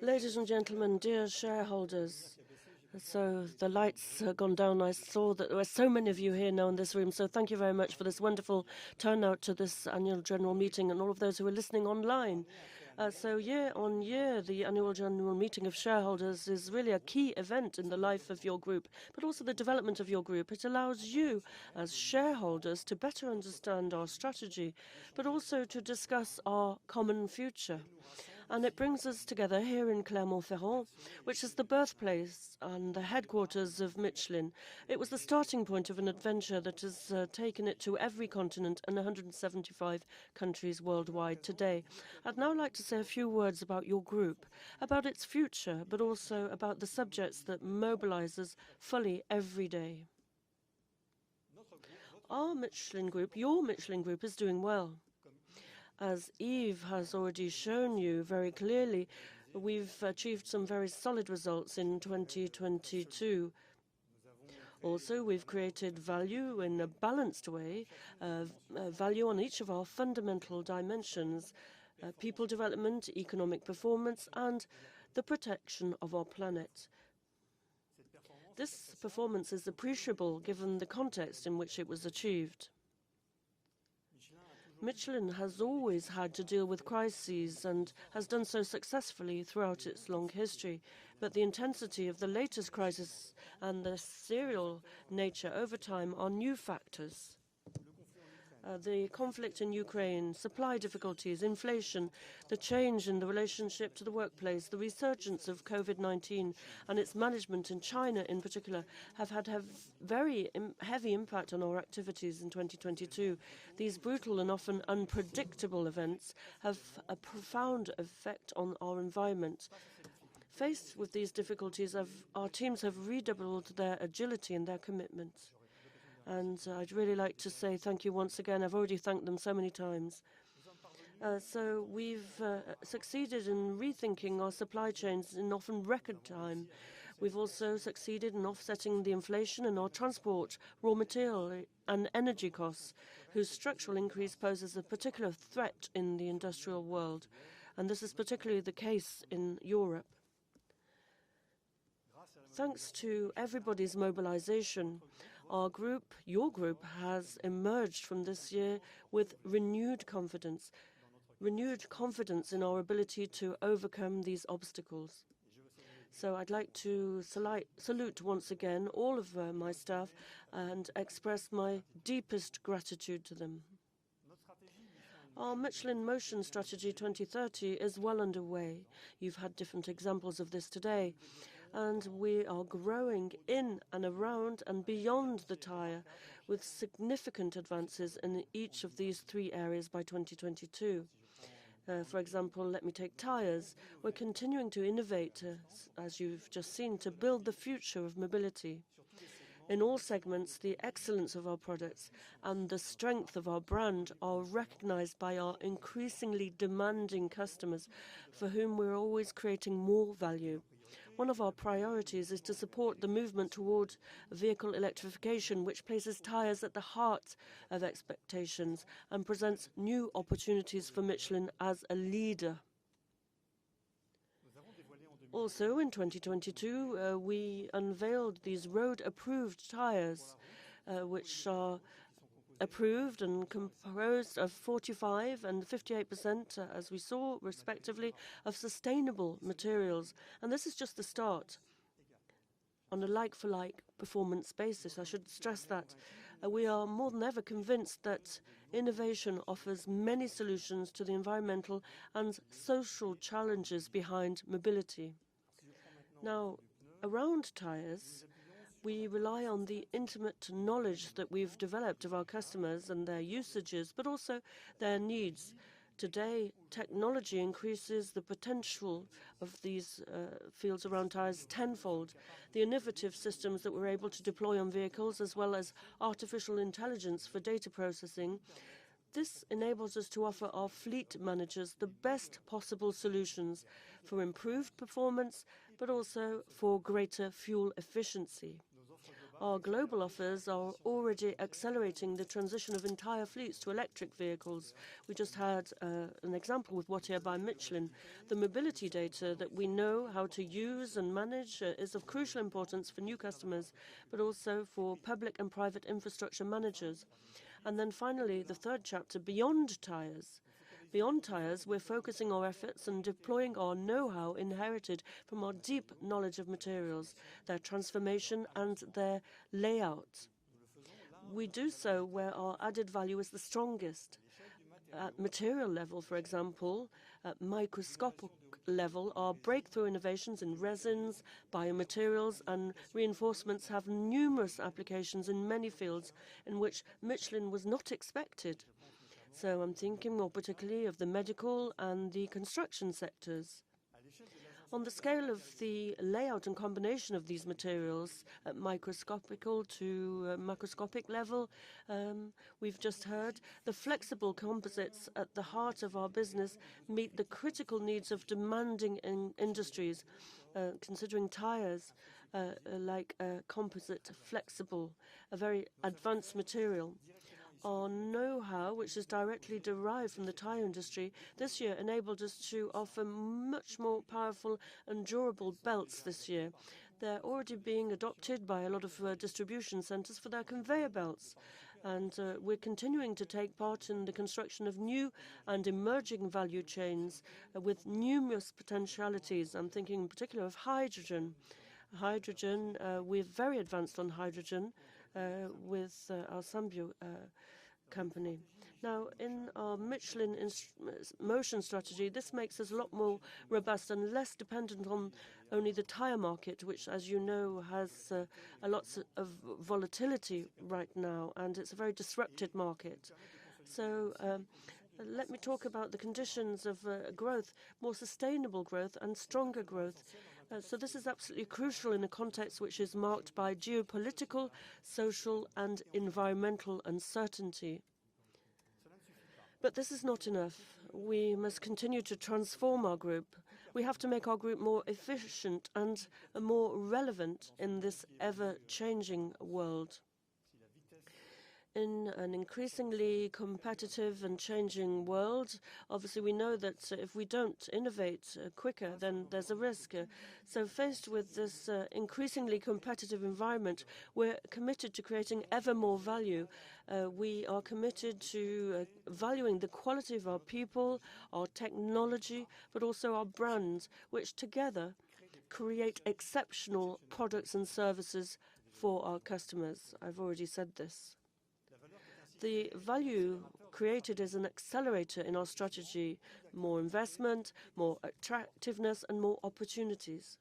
Ladies and gentlemen, dear shareholders, so the lights have gone down. I saw that there were so many of you here now in this room, so thank you very much for this wonderful turnout to this annual general meeting and all of those who are listening online. So year on year, the annual general meeting of shareholders is really a key event in the life of your group, but also the development of your group. It allows you as shareholders to better understand our strategy, but also to discuss our common future. And it brings us together here in Clermont-Ferrand, which is the birthplace and the headquarters of Michelin. It was the starting point of an adventure that has taken it to every continent and 175 countries worldwide today. I'd now like to say a few words about your group, about its future, but also about the subjects that mobilize us fully every day. Our Michelin group, your Michelin group, is doing well. As Yves has already shown you very clearly, we've achieved some very solid results in 2022. Also, we've created value in a balanced way, value on each of our fundamental dimensions, people development, economic performance, and the protection of our planet. This performance is appreciable given the context in which it was achieved. Michelin has always had to deal with crises and has done so successfully throughout its long history. But the intensity of the latest crisis and the serial nature over time are new factors. The conflict in Ukraine, supply difficulties, inflation, the change in the relationship to the workplace, the resurgence of COVID-19 and its management in China in particular have had a very heavy impact on our activities in 2022. These brutal and often unpredictable events have a profound effect on our environment. Faced with these difficulties, our teams have redoubled their agility and their commitment. And I'd really like to say thank you once again. I've already thanked them so many times. So we've succeeded in rethinking our supply chains in often record time. We've also succeeded in offsetting the inflation in our transport, raw material and energy costs, whose structural increase poses a particular threat in the industrial world. And this is particularly the case in Europe. Thanks to everybody's mobilization, our group, your group, has emerged from this year with renewed confidence in our ability to overcome these obstacles. So I'd like to salute once again all of my staff and express my deepest gratitude to them. Our Michelin Motion Strategy 2030 is well underway. You've had different examples of this today. And we are growing in and around and beyond the tyre with significant advances in each of these three areas by 2022. For example, let me take tyres. We're continuing to innovate, as you've just seen, to build the future of mobility. In all segments, the excellence of our products and the strength of our brand are recognized by our increasingly demanding customers, for whom we're always creating more value. One of our priorities is to support the movement toward vehicle electrification, which places tyres at the heart of expectations and presents new opportunities for Michelin as a leader. Also, in 2022, we unveiled these road-approved tyres, which are approved and composed of 45 and 58%, as we saw, respectively, of sustainable materials. And this is just the start. On a like-for-like performance basis, I should stress that we are more than ever convinced that innovation offers many solutions to the environmental and social challenges behind mobility. Now, around tyres, we rely on the intimate knowledge that we've developed of our customers and their usages, but also their needs. Today, technology increases the potential of these fields around tyres tenfold. The innovative systems that we're able to deploy on vehicles, as well as artificial intelligence for data processing, this enables us to offer our fleet managers the best possible solutions for improved performance, but also for greater fuel efficiency. Our global offers are already accelerating the transition of entire fleets to electric vehicles. We just had an example with Wattier by Michelin. The mobility data that we know how to use and manage is of crucial importance for new customers, but also for public and private infrastructure managers. And then finally, the third chapter, beyond tires. Beyond tires, we're focusing our efforts and deploying our know-how inherited from our deep knowledge of materials, their transformation and their layout. We do so where our added value is the strongest. At material level, for example, at microscopic level, our breakthrough innovations in resins, biomaterials and reinforcements have numerous applications in many fields in which Michelin was not expected. So I'm thinking more particularly of the medical and the construction sectors. On the scale of the layout and combination of these materials at microscopical to macroscopic level, we've just heard, the flexible composites at the heart of our business meet the critical needs of demanding industries, considering tires like composite flexible, a very advanced material. Our know-how, which is directly derived from the tire industry, this year enabled us to offer much more powerful and durable belts this year. They're already being adopted by a lot of distribution centers for their conveyor belts. And we're continuing to take part in the construction of new and emerging value chains with numerous potentialities. I'm thinking in particular of hydrogen. Hydrogen, we're very advanced on hydrogen with our Sambio company. Now, in our Michelin motion strategy, this makes us a lot more robust and less dependent on only the tire market, which, as you know, has a lot of volatility right now, and it's a very disrupted market. So let me talk about the conditions of growth, more sustainable growth and stronger growth. So this is absolutely crucial in a context which is marked by geopolitical, social and environmental uncertainty. But this is not enough. We must continue to transform our group. We have to make our group more efficient and more relevant in this ever-changing world. In an increasingly competitive and changing world, obviously we know that if we don't innovate quicker, then there's a risk. So faced with this increasingly competitive environment, we're committed to creating ever more value. We are committed to valuing the quality of our people, our technology, but also our brands, which together create exceptional products and services for our customers. I've already said this. The value created is an accelerator in our strategy, more investment, more attractiveness and more opportunities.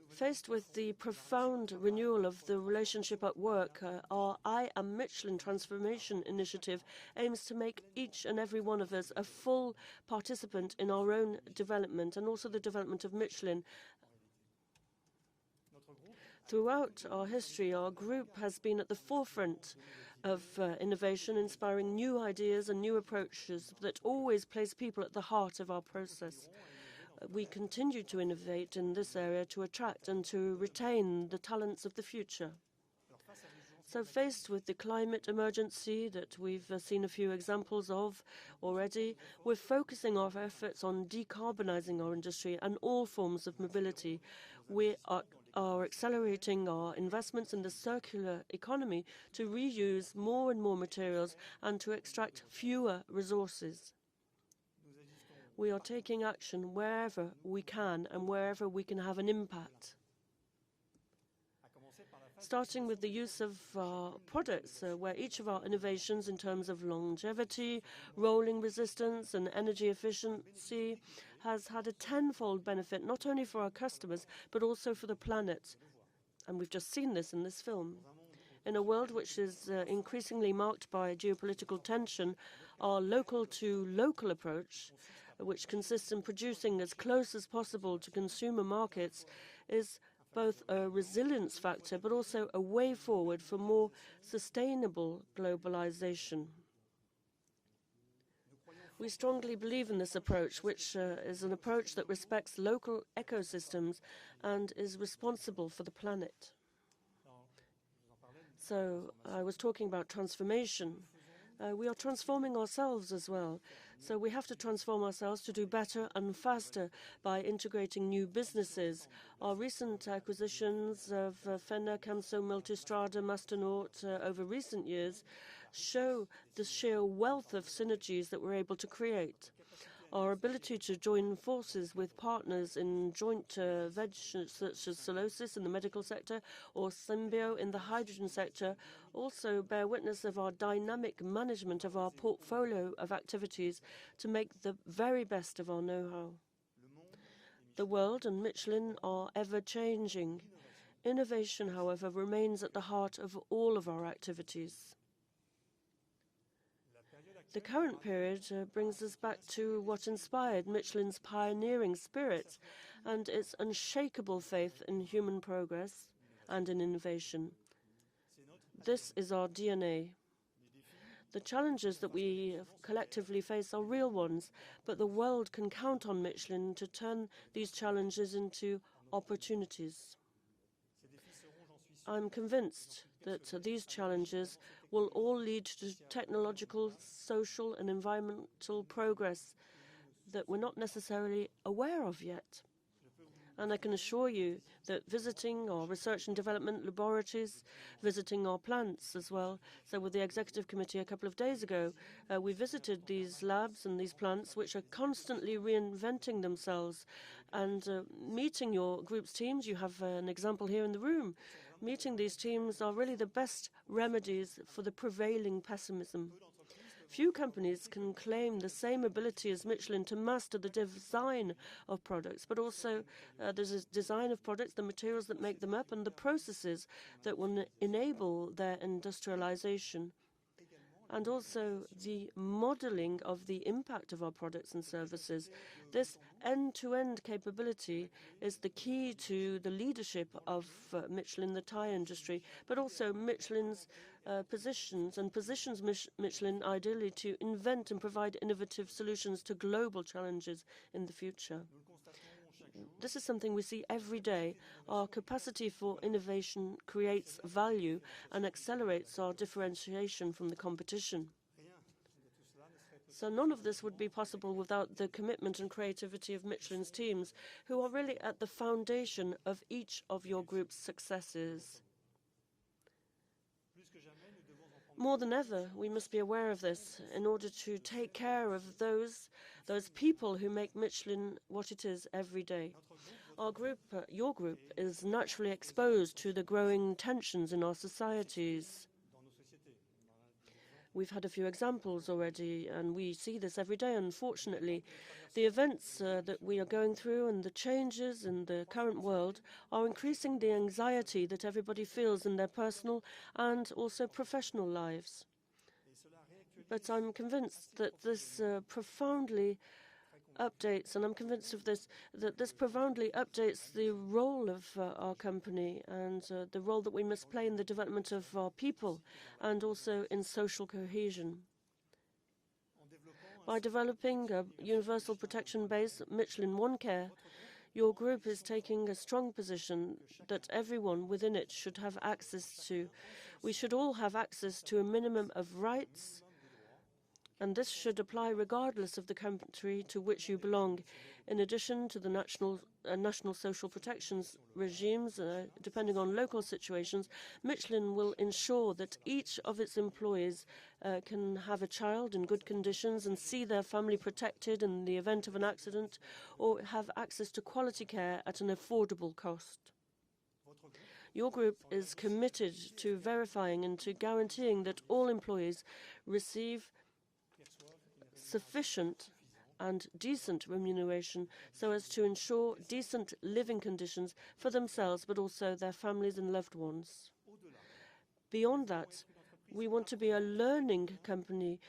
Faced with the profound renewal of the relationship at work, our I Am Michelin transformation initiative aims to make each and every one of us a full participant in our own development and also the development of Michelin. Throughout our history, our group has been at the forefront of innovation, inspiring new ideas and new approaches that always place people at the heart of our process. We continue to innovate in this area to attract and to retain the talents of the future. So faced with the climate emergency that we've seen a few examples of already, we're focusing our efforts on decarbonizing our industry and all forms of mobility. We are accelerating our investments in the circular economy to reuse more and more materials and to extract fewer resources. We are taking action wherever we can and wherever we can have an impact. Starting with the use of products, where each of our innovations in terms of longevity, rolling resistance and energy efficiency has had a tenfold benefit, not only for our customers, but also for the planet. And we've just seen this in this film. In a world which is increasingly marked by geopolitical tension, our local-to-local approach, which consists in producing as close as possible to consumer markets, is both a resilience factor, but also a way forward for more sustainable globalization. We strongly believe in this approach, which is an approach that respects local ecosystems and is responsible for the planet. So I was talking about transformation. We are transforming ourselves as well. So we have to transform ourselves to do better and faster by integrating new businesses. Our recent acquisitions of Fenner, Camso, Multistrada, Masternaut over recent years show the sheer wealth of synergies that we're able to create. Our ability to join forces with partners in joint ventures such as Solosis in the medical sector or Symbio in the hydrogen sector also bear witness of our dynamic management of our portfolio of activities to make the very best of our know-how. The world and Michelin are ever-changing. Innovation, however, remains at the heart of all of our activities. The current period brings us back to what inspired Michelin's pioneering spirit and its unshakable faith in human progress and in innovation. This is our DNA. The challenges that we collectively face are real ones, but the world can count on Michelin to turn these challenges into opportunities. I'm convinced that these challenges will all lead to technological, social and environmental progress that we're not necessarily aware of yet. And I can assure you that visiting our research and development laboratories, visiting our plants as well. So with the executive committee a couple of days ago, we visited these labs and these plants which are constantly reinventing themselves. And meeting your group's teams, you have an example here in the room, meeting these teams are really the best remedies for the prevailing pessimism. Few companies can claim the same ability as Michelin to master the design of products, but also there's a design of products, the materials that make them up, and the processes that will enable their industrialization, and also the modeling of the impact of our products and services. This end-to-end capability is the key to the leadership of Michelin, the tire industry, but also Michelin's positions Michelin ideally to invent and provide innovative solutions to global challenges in the future. This is something we see every day. Our capacity for innovation creates value and accelerates our differentiation from the competition. So none of this would be possible without the commitment and creativity of Michelin's teams, who are really at the foundation of each of your group's successes. More than ever, we must be aware of this in order to take care of those people who make Michelin what it is every day. Our group, your group, is naturally exposed to the growing tensions in our societies. We've had a few examples already, and we see this every day, unfortunately. The events that we are going through and the changes in the current world are increasing the anxiety that everybody feels in their personal and also professional lives. But I'm convinced that this profoundly updates, and I'm convinced of this, that this profoundly updates the role of our company and the role that we must play in the development of our people and also in social cohesion. By developing a universal protection base, Michelin One Care, your group is taking a strong position that everyone within it should have access to. We should all have access to a minimum of rights, and this should apply regardless of the country to which you belong. In addition to the national social protections regimes, depending on local situations, Michelin will ensure that each of its employees can have a child in good conditions and see their family protected in the event of an accident, or have access to quality care at an affordable cost. Your group is committed to verifying and to guaranteeing that all employees receive sufficient and decent remuneration so as to ensure decent living conditions for themselves but also their families and loved ones. Beyond that, we want to be a learning company,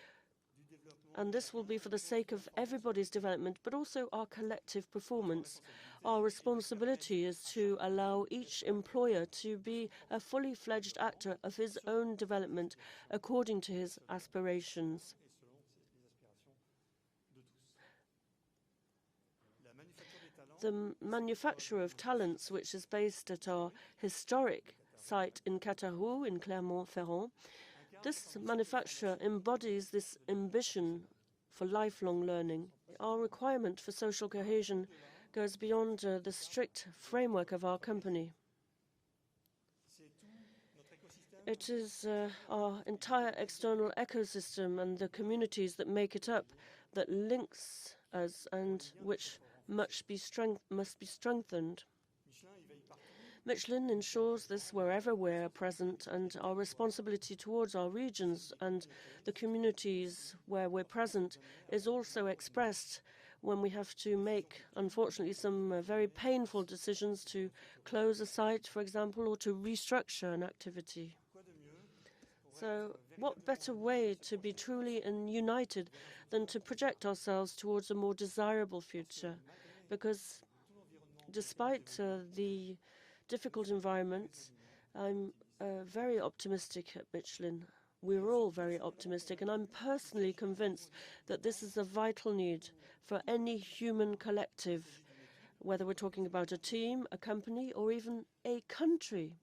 and this will be for the sake of everybody's development but also our collective performance. Our responsibility is to allow each employer to be a fully fledged actor of his own development according to his aspirations. The manufacture of talents, which is based at our historic site in Cataroux, in Clermont-Ferrand. This manufacturer embodies this ambition for lifelong learning. Our requirement for social cohesion goes beyond the strict framework of our company. It is our entire external ecosystem and the communities that make it up that links us and which must be strengthened. Michelin ensures this wherever we're present, and our responsibility towards our regions and the communities where we're present is also expressed when we have to make, unfortunately, some very painful decisions to close a site, for example, or to restructure an activity. So what better way to be truly united than to project ourselves towards a more desirable future? Because despite the difficult environments, I'm very optimistic at Michelin. We're all very optimistic, and I'm personally convinced that this is a vital need for any human collective, whether we're talking about a team, a company, or even a country.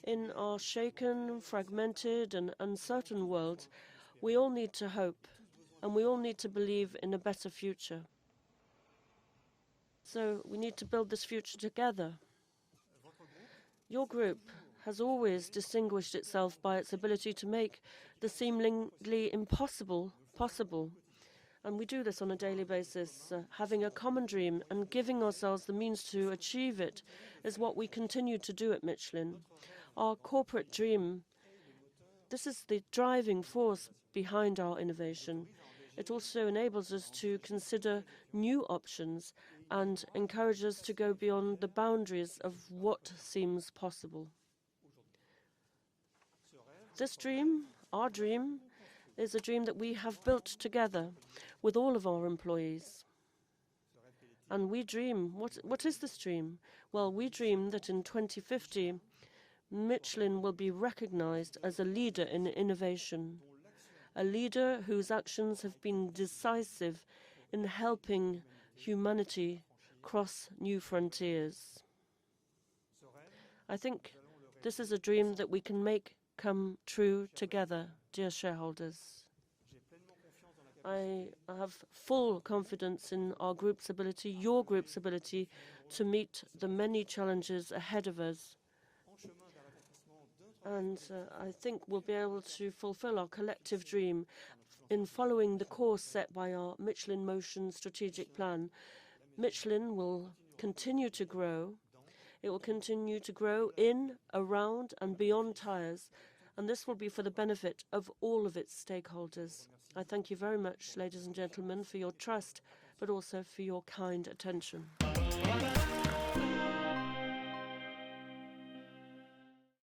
In our shaken, fragmented, and uncertain world, we all need to hope, and we all need to believe in a better future. So we need to build this future together. Your group has always distinguished itself by its ability to make the seemingly impossible possible. And we do this on a daily basis. Having a common dream and giving ourselves the means to achieve it is what we continue to do at Michelin. Our corporate dream, this is the driving force behind our innovation. It also enables us to consider new options and encourages us to go beyond the boundaries of what seems possible. This dream, our dream, is a dream that we have built together with all of our employees. And we dream, what is this dream? Well, we dream that in 2050, Michelin will be recognized as a leader in innovation, a leader whose actions have been decisive in helping humanity cross new frontiers. I think this is a dream that we can make come true together, dear shareholders. I have full confidence in our group's ability, your group's ability, to meet the many challenges ahead of us. And I think we'll be able to fulfill our collective dream in following the course set by our Michelin Motion strategic plan. Michelin will continue to grow. It will continue to grow in, around, and beyond tires, and this will be for the benefit of all of its stakeholders. I thank you very much, ladies and gentlemen, for your trust, but also for your kind attention.